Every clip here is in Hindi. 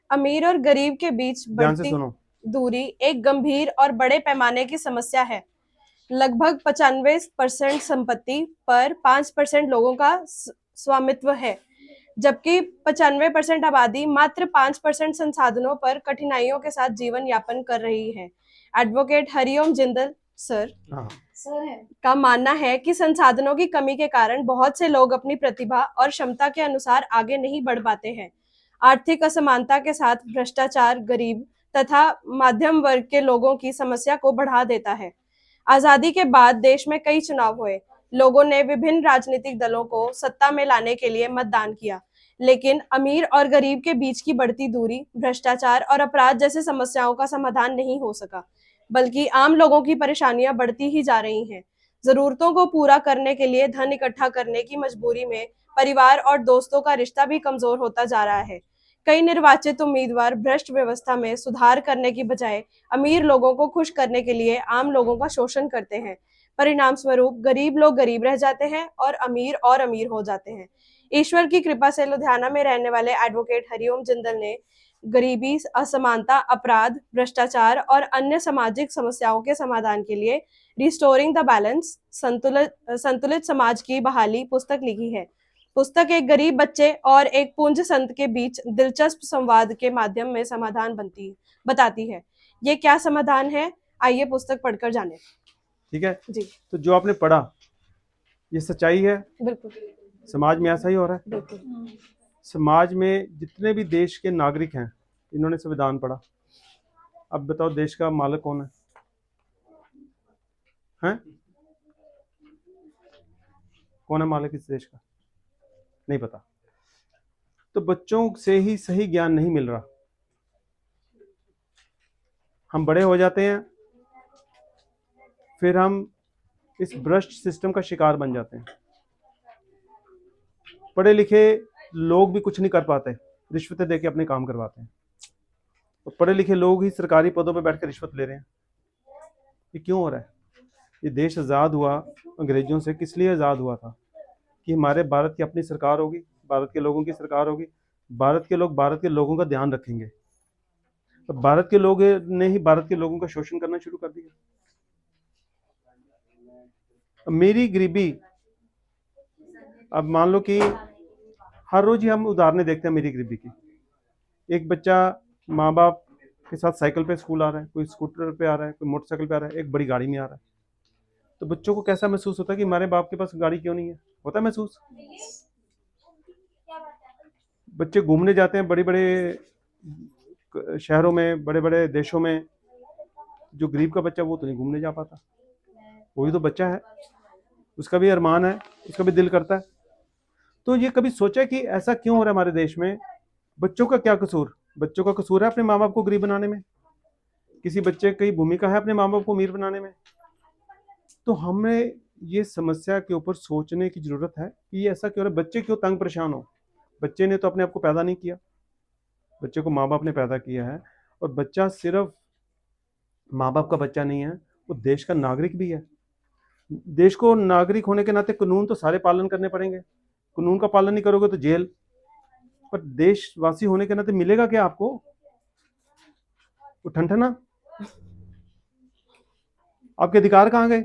अमीर और गरीब के बीच ध्यान से बढ़ती सुनो। दूरी एक गंभीर और बड़े पैमाने की समस्या है। लगभग 95% संपत्ति पर 5% लोगों का स्वामित्व है, जबकि 95% आबादी मात्र 5% संसाधनों पर कठिनाइयों के साथ जीवन यापन कर रही है। एडवोकेट हरिओम जिंदल सर हाँ। का मानना है कि संसाधनों की कमी के कारण बहुत से लोग अपनी प्रतिभा और क्षमता के अनुसार आगे नहीं बढ़ पाते हैं। आर्थिक असमानता के साथ भ्रष्टाचार गरीब तथा मध्यम वर्ग के लोगों की समस्या को बढ़ा देता है। आजादी के बाद देश में कई चुनाव हुए। लोगों ने विभिन्न राजनीतिक दलों को सत्ता में लाने के लिए मतदान किया, लेकिन अमीर और गरीब के बीच की बढ़ती दूरी, भ्रष्टाचार और अपराध जैसे समस्याओं का समाधान नहीं हो सका, बल्कि आम लोगों की परेशानियां बढ़ती ही जा रही हैं। जरूरतों को पूरा करने के लिए धन इकट्ठा करने की मजबूरी में परिवार और दोस्तों का रिश्ता भी कमजोर होता जा रहा है। कई निर्वाचित उम्मीदवार भ्रष्ट व्यवस्था में सुधार करने की बजाय अमीर लोगों को खुश करने के लिए आम लोगों का शोषण करते हैं। परिणाम स्वरूप गरीब लोग गरीब रह जाते हैं और अमीर हो जाते हैं। ईश्वर की कृपा से लुधियाना में रहने वाले एडवोकेट हरिओम जिंदल ने गरीबी, असमानता, अपराध, भ्रष्टाचार और अन्य सामाजिक समस्याओं के समाधान के लिए रिस्टोरिंग द बैलेंस, संतुलित समाज की बहाली पुस्तक लिखी है। पुस्तक एक गरीब बच्चे और एक पुंज संत के बीच दिलचस्प संवाद के माध्यम में समाधान बताती है। ये क्या समाधान है, आइए पुस्तक पढ़कर जाने। ठीक है। जी तो जो आपने पढ़ा ये सच्चाई है। बिल्कुल समाज में ऐसा ही हो रहा है। बिल्कुल। समाज में जितने भी देश के नागरिक हैं इन्होंने संविधान पढ़ा। अब बताओ देश का मालिक कौन है? हैं? कौन है मालिक इस देश का? नहीं पता। तो बच्चों से ही सही ज्ञान नहीं मिल रहा। हम बड़े हो जाते हैं, फिर हम इस भ्रष्ट सिस्टम का शिकार बन जाते हैं। पढ़े लिखे लोग भी कुछ नहीं कर पाते, रिश्वतें देके अपने काम करवाते हैं। और पढ़े लिखे लोग ही सरकारी पदों पर बैठ कर रिश्वत ले रहे हैं। ये क्यों हो रहा है? ये देश आज़ाद हुआ अंग्रेजों से किस लिए आज़ाद हुआ था? कि हमारे भारत की अपनी सरकार होगी, भारत के लोगों की सरकार होगी, भारत के लोग भारत के लोगों का ध्यान रखेंगे। तो भारत के लोग ने ही भारत के लोगों का शोषण करना शुरू कर दिया। मेरी गरीबी, अब मान लो कि हर रोज ही हम उदाहरणें देखते हैं मेरी गरीबी की। एक बच्चा माँ बाप के साथ साइकिल पे स्कूल आ रहा है, कोई स्कूटर पे आ रहा है, कोई मोटरसाइकिल पे आ रहा है, एक बड़ी गाड़ी में आ रहा है। तो बच्चों को कैसा महसूस होता है कि हमारे बाप के पास गाड़ी क्यों नहीं है? होता है महसूस? बच्चे घूमने जाते हैं बड़े बड़े शहरों में, बड़े बड़े देशों में। जो गरीब का बच्चा वो तो नहीं घूमने जा पाता। वही तो बच्चा है, उसका भी अरमान है, उसका भी दिल करता है। तो ये कभी सोचा कि ऐसा क्यों हो रहा है हमारे देश में? बच्चों का क्या कसूर? बच्चों का कसूर है अपने माँ बाप को गरीब बनाने में? किसी बच्चे की भूमिका है अपने माँ बाप को अमीर बनाने में? तो हमें ये समस्या के ऊपर सोचने की जरूरत है कि ये ऐसा क्यों हो रहा है। बच्चे क्यों तंग परेशान हो? बच्चे ने तो अपने आप को पैदा नहीं किया, बच्चे को माँ बाप ने पैदा किया है। और बच्चा सिर्फ माँ बाप का बच्चा नहीं है, वो देश का नागरिक भी है। देश को नागरिक होने के नाते कानून तो सारे पालन करने पड़ेंगे। कानून का पालन नहीं करोगे तो जेल। पर देशवासी होने के नाते मिलेगा क्या आपको? वो ठनठना। आपके अधिकार कहाँ गए?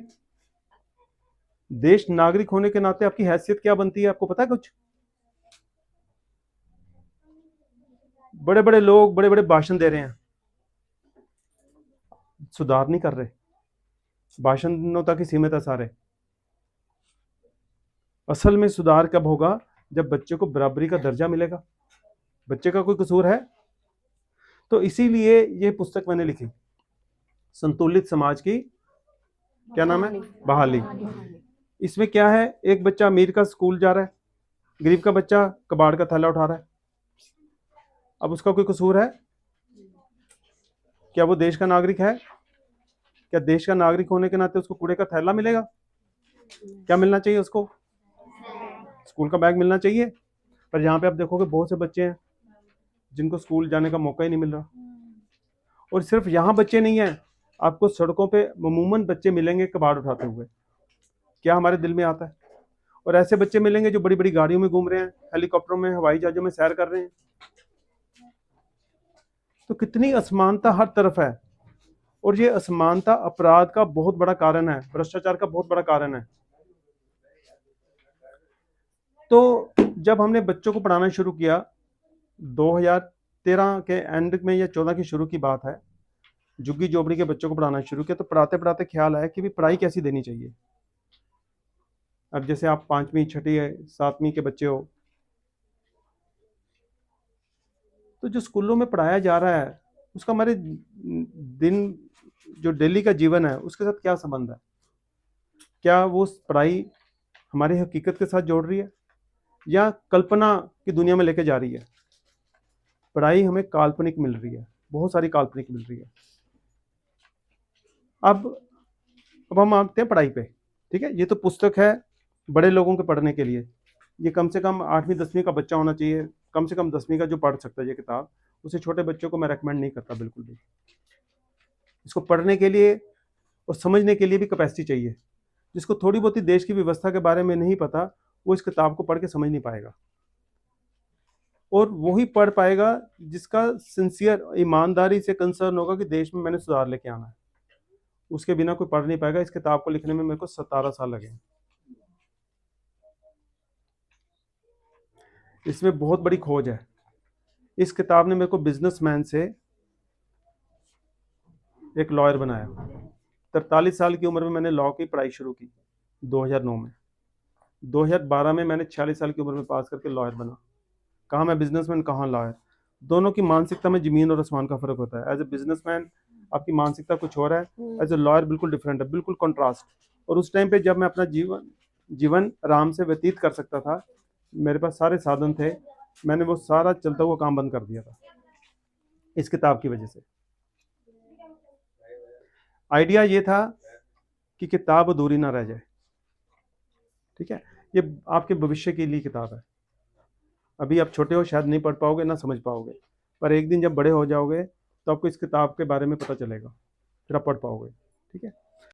देश नागरिक होने के नाते आपकी हैसियत क्या बनती है, आपको पता है कुछ? बड़े बड़े लोग बड़े बड़े भाषण दे रहे हैं, सुधार नहीं कर रहे, भाषणों तक ही सीमित है सारे। असल में सुधार कब होगा? जब बच्चे को बराबरी का दर्जा मिलेगा। बच्चे का कोई कसूर है? तो इसीलिए ये पुस्तक मैंने लिखी, संतुलित समाज की क्या नाम है, बहाली। इसमें क्या है, एक बच्चा अमीर का स्कूल जा रहा है, गरीब का बच्चा कबाड़ का थैला उठा रहा है। अब उसका कोई कसूर है? क्या वो देश का नागरिक है? क्या देश का नागरिक होने के नाते उसको कूड़े का थैला मिलेगा? क्या मिलना चाहिए उसको? स्कूल का बैग मिलना चाहिए। पर यहाँ पे आप देखोगे बहुत से बच्चे हैं जिनको स्कूल जाने का मौका ही नहीं मिल रहा। और सिर्फ यहाँ बच्चे नहीं हैं, आपको सड़कों पे अमूमन बच्चे मिलेंगे कबाड़ उठाते हुए। क्या हमारे दिल में आता है? और ऐसे बच्चे मिलेंगे जो बड़ी बड़ी गाड़ियों में घूम रहे हैं, हेलीकॉप्टरों में, हवाई जहाजों में सैर कर रहे हैं। तो कितनी असमानता हर तरफ है, और ये असमानता अपराध का बहुत बड़ा कारण है, भ्रष्टाचार का बहुत बड़ा कारण है। तो जब हमने बच्चों को पढ़ाना शुरू किया, 2013 के एंड में या 14 की शुरू की बात है, झुग्गी झोपड़ी के बच्चों को पढ़ाना शुरू किया, तो पढ़ाते पढ़ाते ख्याल आया कि भी पढ़ाई कैसी देनी चाहिए। अब जैसे आप 5वीं 6ठी 7वीं के बच्चे हो, तो जो स्कूलों में पढ़ाया जा रहा है उसका हमारे दिन जो डेली का जीवन है उसके साथ क्या संबंध है? क्या वो पढ़ाई हमारी हकीकत के साथ जोड़ रही है या कल्पना की दुनिया में लेके जा रही है? पढ़ाई हमें काल्पनिक मिल रही है, बहुत सारी काल्पनिक मिल रही है। अब हम आते हैं पढ़ाई पे। ठीक है, ये तो पुस्तक है बड़े लोगों के पढ़ने के लिए, ये कम से कम 8वीं 10वीं का बच्चा होना चाहिए, कम से कम 10वीं का जो पढ़ सकता है ये किताब, उसे छोटे बच्चों को मैं रेकमेंड नहीं करता बिल्कुल भी। इसको पढ़ने के लिए और समझने के लिए भी कैपेसिटी चाहिए। जिसको थोड़ी बहुत ही देश की व्यवस्था के बारे में नहीं पता, वो इस किताब को पढ़ के समझ नहीं पाएगा, और वही पढ़ पाएगा जिसका सिंसियर ईमानदारी से कंसर्न होगा कि देश में मैंने सुधार लेके आना है। उसके बिना कोई पढ़ नहीं पाएगा। इस किताब को लिखने में मेरे को 17 साल लगे। इसमें बहुत बड़ी खोज है। इस किताब ने मेरे को बिजनेसमैन से एक लॉयर बनाया। 43 साल की उम्र में मैंने लॉ की पढ़ाई शुरू की 2009 में। 2012 में मैंने 46 साल की उम्र में पास करके लॉयर बना। कहाँ मैं बिजनेसमैन, कहाँ लॉयर। दोनों की मानसिकता में जमीन और आसमान का फर्क होता है। एज ए बिजनेसमैन आपकी मानसिकता कुछ और है, एज ए लॉयर बिल्कुल डिफरेंट है, बिल्कुल कंट्रास्ट। और उस टाइम पे जब मैं अपना जीवन आराम से व्यतीत कर सकता था, मेरे पास सारे साधन थे, मैंने वो सारा चलता हुआ काम बंद कर दिया था इस किताब की वजह से। आइडिया ये था कि किताब अधूरी ना रह जाए। ठीक है, ये आपके भविष्य के लिए किताब है। अभी आप छोटे हो, शायद नहीं पढ़ पाओगे, ना समझ पाओगे, पर एक दिन जब बड़े हो जाओगे तो आपको इस किताब के बारे में पता चलेगा, फिर आप पढ़ पाओगे। ठीक है।